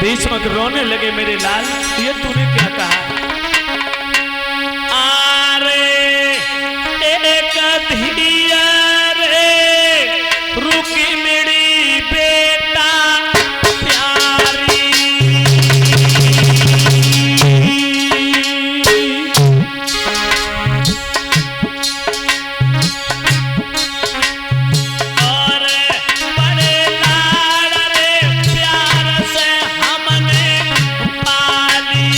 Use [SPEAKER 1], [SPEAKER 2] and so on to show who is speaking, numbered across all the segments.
[SPEAKER 1] भीष्मक रोने लगे, मेरे लाल ये तूने क्या कहा? आरे एक धिया रे रुकी मेरी बेटा प्यारी, और बड़े लाड़ रे प्यार से हमने पाली।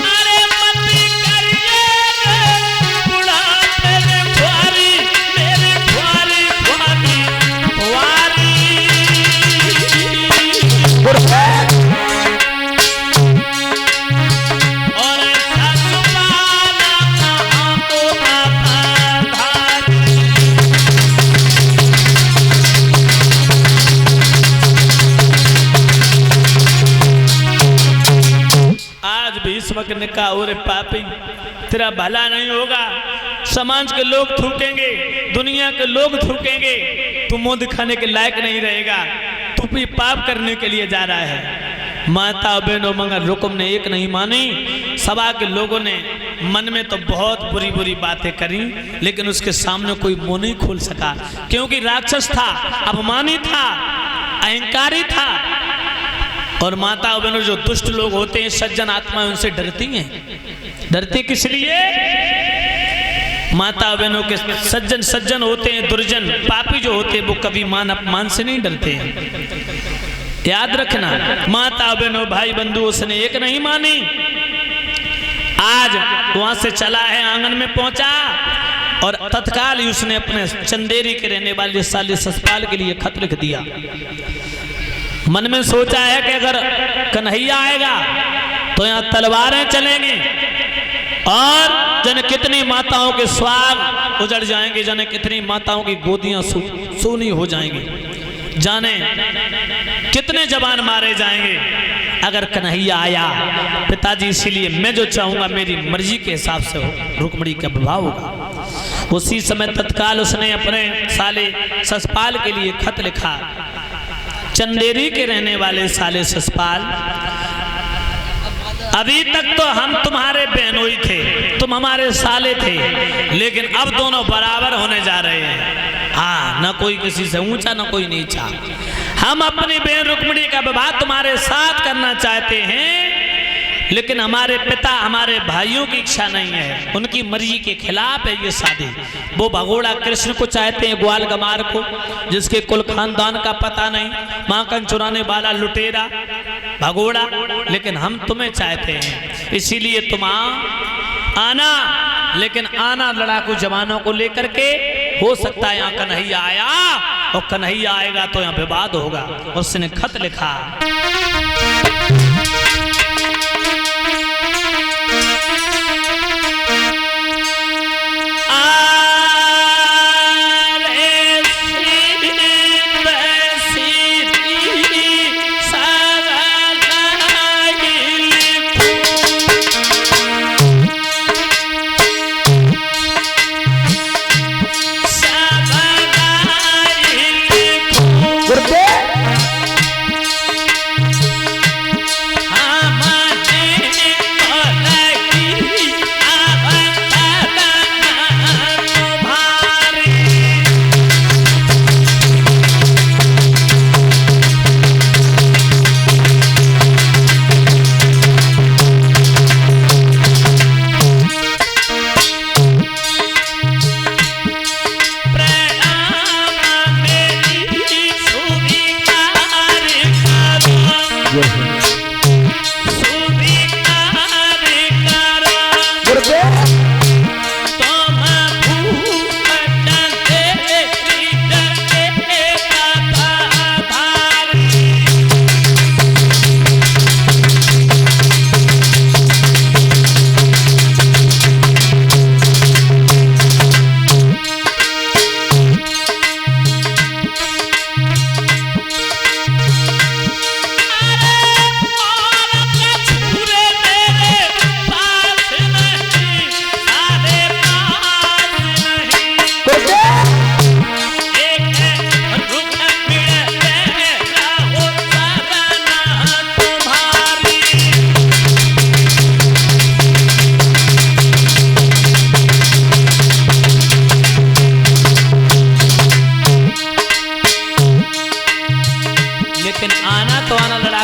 [SPEAKER 1] अरे मत करिए रे बुढ़ापे में ख्वारी, मेरी ख्वारी ख्वारी ख्वारी। और ससुराला हमको आधार, आज भीष्मक ने कहा, ओरे पापी तेरा भला नहीं होगा, समाज के लोग थूकेंगे, दुनिया के लोग थूकेंगे, तू मुंह दिखाने के लायक नहीं रहेगा, तू भी पाप करने के लिए जा रहा है। माता बहनों मगर रुकम ने एक नहीं मानी। सभा के लोगों ने मन में तो बहुत बुरी बुरी बातें करी, लेकिन उसके सामने कोई मुंह नहीं खोल सका, क्योंकि राक्षस था, अभिमानी था, अहंकारी था। और माता बहनों जो दुष्ट लोग होते हैं, सज्जन आत्माएं उनसे डरती हैं। डरती किस लिए? माता बहनों के सज्जन सज्जन होते हैं, दुर्जन पापी जो होते हैं वो कभी मान अपमान से नहीं डरते हैं। याद रखना, माता बहनों भाई बंधु उसने एक नहीं मानी। आज वहां से चला है, आंगन में पहुंचा और तत्काल ही उसने अपने चंदेरी के रहने वाले साले ससपाल के लिए खत लिख दिया। मन में सोचा है कि अगर कन्हैया आएगा तो यहाँ तलवारें चलेंगी और जाने कितनी माताओं के स्वाग उजड़ जाएंगे, जाने कितनी माताओं की गोदियां सूनी हो जाएंगी, जाने कितने जवान मारे जाएंगे अगर कन्हैया आया। पिताजी इसीलिए मैं जो चाहूंगा मेरी मर्जी के हिसाब से हो, रुक्मणी का विवाह होगा। उसी समय तत्काल उसने अपने साले ससपाल के लिए खत लिखा। चंदेरी के रहने वाले साले ससपाल, अभी तक तो हम तुम्हारे बहनोई थे, तुम हमारे साले थे, लेकिन अब दोनों बराबर होने जा रहे हैं। हाँ, न कोई किसी से ऊंचा न कोई नीचा। हम अपनी बहन रुक्मिणी का विवाह तुम्हारे साथ करना चाहते हैं, लेकिन हमारे पिता हमारे भाइयों की इच्छा नहीं है, उनकी मर्जी के खिलाफ है ये शादी। वो भगोड़ा कृष्ण को चाहते हैं, ग्वाल गमार को, जिसके कुल खानदान का पता नहीं, माखन चुराने वाला लुटेरा भगोड़ा, लेकिन हम तुम्हें चाहते हैं। इसीलिए तुम आना, लेकिन आना लड़ाकू जवानों को लेकर के। हो सकता है यहाँ कन्हैया आया, और कन्हैया आएगा तो यहाँ विवाद होगा। उसने खत लिखा।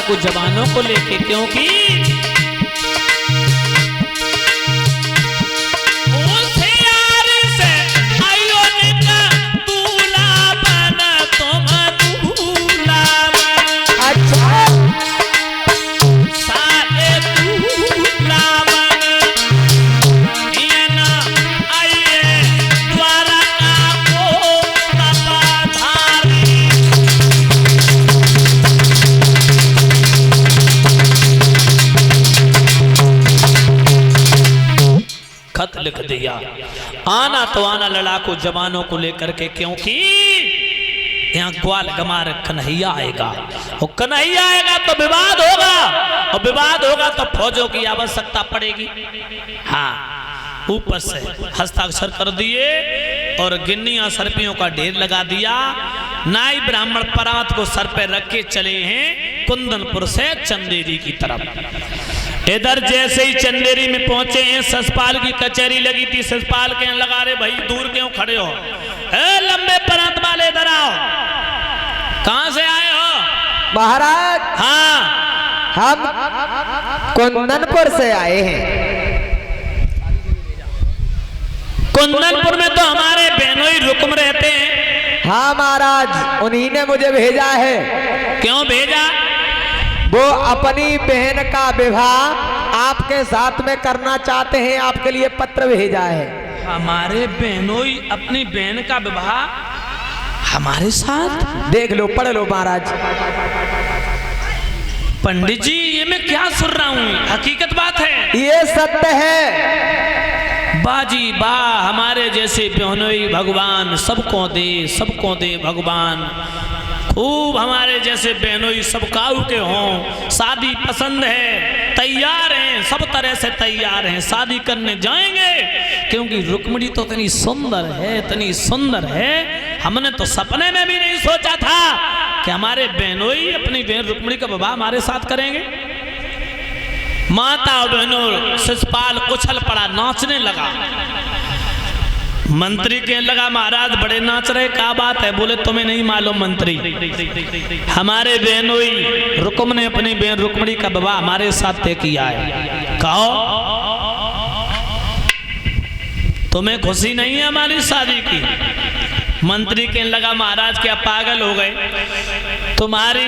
[SPEAKER 1] लड़ाकू जवानों को लेके, क्योंकि खत लिख दिया, आना तो आना लड़ाकू जवानों को लेकर के, क्योंकि यहाँ ग्वाल गमार कन्हैया आएगा, और कन्हैया आएगा तो विवाद होगा, और विवाद होगा तो फौजों की आवश्यकता पड़ेगी। हाँ, ऊपर से हस्ताक्षर कर दिए और गिन्नियां सर्पियों का ढेर लगा दिया। नाई ब्राह्मण परात को सर पे रख के चले हैं कुंदनपुर से चंदेरी की तरफ। इधर जैसे ही चंदेरी में पहुंचे हैं, ससपाल की कचहरी लगी थी। ससपाल के लगा रहे, भाई दूर क्यों खड़े हो, ए लंबे परात वाले इधर आओ। कहां से आए हो
[SPEAKER 2] महाराज?
[SPEAKER 1] हाँ,
[SPEAKER 2] हम कुंदनपुर से आए हैं।
[SPEAKER 1] कुंदनपुर में तो हमारे बहनोई रुकम रहते हैं।
[SPEAKER 2] हाँ महाराज, उन्हीं ने मुझे भेजा है।
[SPEAKER 1] क्यों भेजा?
[SPEAKER 2] वो अपनी बहन का विवाह आपके साथ में करना चाहते हैं, आपके लिए पत्र भेजा है।
[SPEAKER 1] हमारे बहनोई अपनी बहन का विवाह हमारे साथ?
[SPEAKER 2] देख लो, पढ़ लो महाराज।
[SPEAKER 1] पंडित जी, ये मैं क्या सुन रहा हूँ, हकीकत बात है?
[SPEAKER 2] ये सत्य है।
[SPEAKER 1] बाजी बा, हमारे जैसे बहनोई भगवान सबको दे भगवान। खूब हमारे जैसे बहनोई सब काऊ के हों, शादी पसंद है, तैयार हैं, सब तरह से तैयार हैं, शादी करने जाएंगे। क्योंकि रुक्मिणी तो इतनी सुंदर है, इतनी सुंदर है, हमने तो सपने में भी नहीं सोचा था कि हमारे बहनोई अपनी बहन रुक्मिणी का विवाह हमारे साथ करेंगे। माता और बहनों शिशुपाल उछल पड़ा, नाचने लगा। मंत्री कहने लगा, महाराज बड़े नाच रहे, क्या बात है? बोले, तुम्हें नहीं मालूम मंत्री, हमारे बहनोई रुक्म ने अपनी बहन रुक्मिणी का विवाह हमारे साथ तय किया है। कहो, तुम्हें खुशी नहीं है हमारी शादी की? मंत्री कहने लगा, महाराज क्या पागल हो गए? तुम्हारी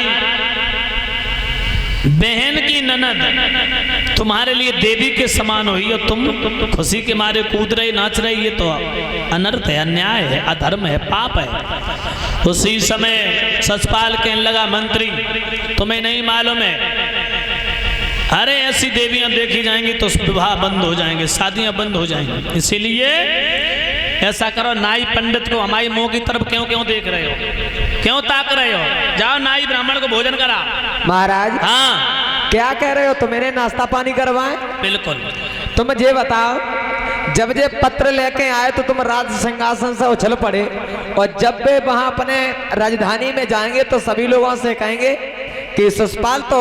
[SPEAKER 1] बहन की ननद तुम्हारे लिए देवी के समान हुई और तुम खुशी के मारे कूद रहे, नाच रहे, ये तो अनर्थ है, अन्याय है, अधर्म है, पाप है। उसी समय सचपाल कहने लगा, मंत्री तुम्हें नहीं मालूम है, अरे ऐसी देवियां देखी जाएंगी तो विवाह बंद हो जाएंगे, शादियां बंद हो जाएंगी। इसीलिए ऐसा करो, नाई पंडित को हमारी मुंह की तरफ क्यों क्यों देख रहे हो, क्यों ताक रहे हो? जाओ नाई ब्राह्मण को भोजन करा।
[SPEAKER 2] महाराज, हाँ क्या कह रहे हो? तो मेरे नाश्ता पानी करवाएं?
[SPEAKER 1] बिल्कुल।
[SPEAKER 2] तुम मुझे बताओ, जब ये पत्र लेके आए तो तुम राज सिंहासन से उछल पड़े, और जब वे वहां अपने राजधानी में जाएंगे तो सभी लोगों से कहेंगे कि शिशुपाल तो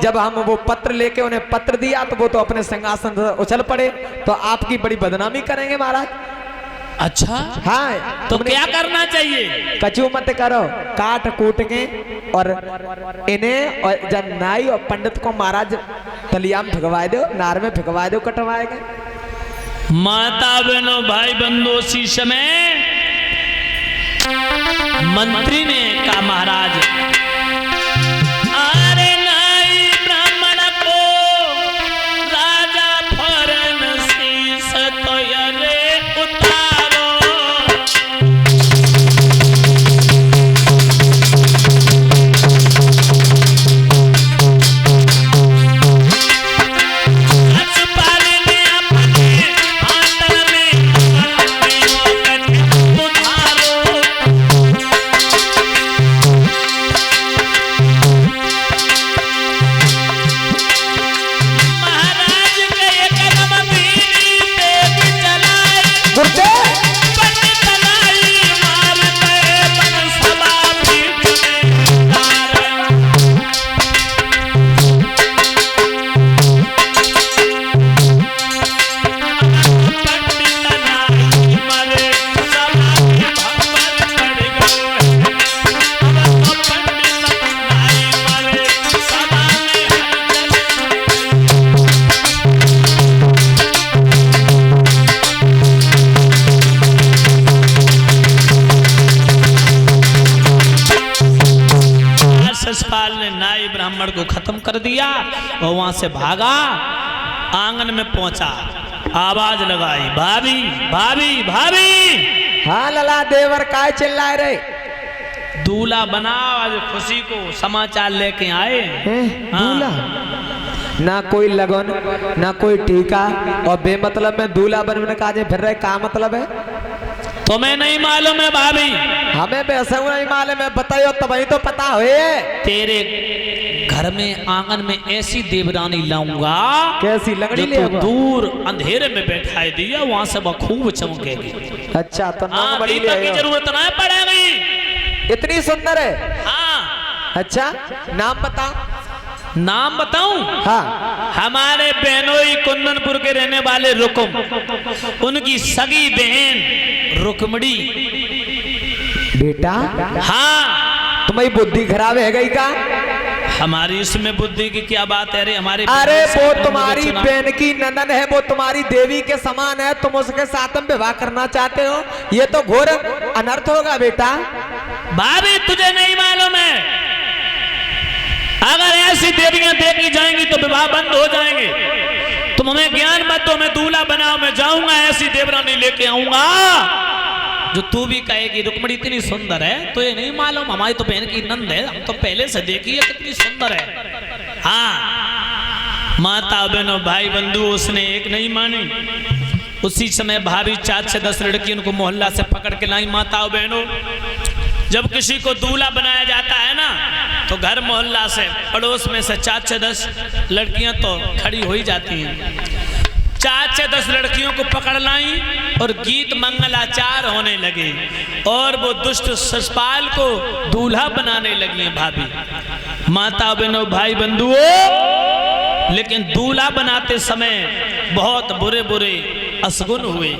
[SPEAKER 2] जब हम वो पत्र लेके उन्हें पत्र दिया तो वो तो अपने सिंहासन से उछल पड़े, तो आपकी बड़ी बदनामी करेंगे महाराज।
[SPEAKER 1] अच्छा,
[SPEAKER 2] हाँ,
[SPEAKER 1] तो क्या करना चाहिए?
[SPEAKER 2] कचू मत करो, काट कूट के और इन्हें और जब नाई और पंडित को महाराज तलिया में भिगवा दो, नार में भिगवा दो, कटवाएगा।
[SPEAKER 1] माता बहनों भाई बंधु, उसी समय मंत्री ने कहा, महाराज अरे नाई ब्राह्मण को राजा फरन शीस तो यरे उतारो। खत्म कर दिया और वहां से भागा, आंगन में पहुंचा, आवाज लगाई, भाभी भाभी भाभी।
[SPEAKER 2] हाँ लला देवर काय चिल्लाए रे?
[SPEAKER 1] दूल्हा बना, आज खुशी को समाचार लेके आए।
[SPEAKER 2] दूल्हा? ना कोई लगन ना कोई टीका और बेमतलब में दूल्हा बनने का फिर रहे, का मतलब है?
[SPEAKER 1] तुम्हें नहीं मालूम है भाभी?
[SPEAKER 2] हमें वैसे नहीं मालूम है, बताइयो तब ही तो पता हुए।
[SPEAKER 1] तेरे घर में आंगन में ऐसी देवरानी लाऊंगा,
[SPEAKER 2] कैसी लंगड़ी ले?
[SPEAKER 1] दूर अंधेरे में बैठाई दिया, वहां से खूब चमकेगी।
[SPEAKER 2] अच्छा तो नाम बड़ी ले
[SPEAKER 1] की जरूरत ना पड़ेगी,
[SPEAKER 2] इतनी सुंदर है।
[SPEAKER 1] हाँ।
[SPEAKER 2] अच्छा नाम बताओ।
[SPEAKER 1] नाम बताऊं?
[SPEAKER 2] हाँ।
[SPEAKER 1] हमारे बहनोई कुंदनपुर के रहने वाले रुकुम, उनकी सगी बहन रुकमड़ी।
[SPEAKER 2] बेटा?
[SPEAKER 1] हाँ।
[SPEAKER 2] तुम्हारी बुद्धि खराब है गई का?
[SPEAKER 1] हमारी इसमें बुद्धि की क्या बात है?
[SPEAKER 2] अरे वो तुम्हारी बहन की नंदन है, वो तुम्हारी देवी के समान है, तुम उसके साथ में विवाह करना चाहते हो, ये तो घोर अनर्थ होगा बेटा।
[SPEAKER 1] भाभी तुझे नहीं मालूम है, अगर ऐसी देवियां देखी जाएंगी तो विवाह बंद हो जाएंगे। तुम हमें ज्ञान मत दो, मैं दूल्हा बनाओ, मैं जाऊंगा ऐसी देवरानी लेके आऊंगा जो तू भी कहेगी रुक्मणी इतनी सुंदर है। तो ये नहीं मालूम, हमारी तो बहन की नंद है, हम तो पहले से देखी है कितनी सुंदर है। हाँ, माता बहनों भाई बंधु उसने एक नहीं मानी। उसी समय भाभी 4 से 10 लड़की उनको मोहल्ला से पकड़ के लाई। माताओं बहनों, जब किसी को दूल्हा बनाया जाता है ना, तो घर मोहल्ला से पड़ोस में से 4 से 10 लड़कियां तो खड़ी हो ही जाती हैं। 4 से 10 लड़कियों को पकड़ लाई और गीत मंगलाचार होने लगे और वो दुष्ट ससपाल को दूल्हा बनाने लगी भाभी। माता बहनों भाई बंधुओं, लेकिन दूल्हा बनाते समय बहुत बुरे बुरे असगुन हुए।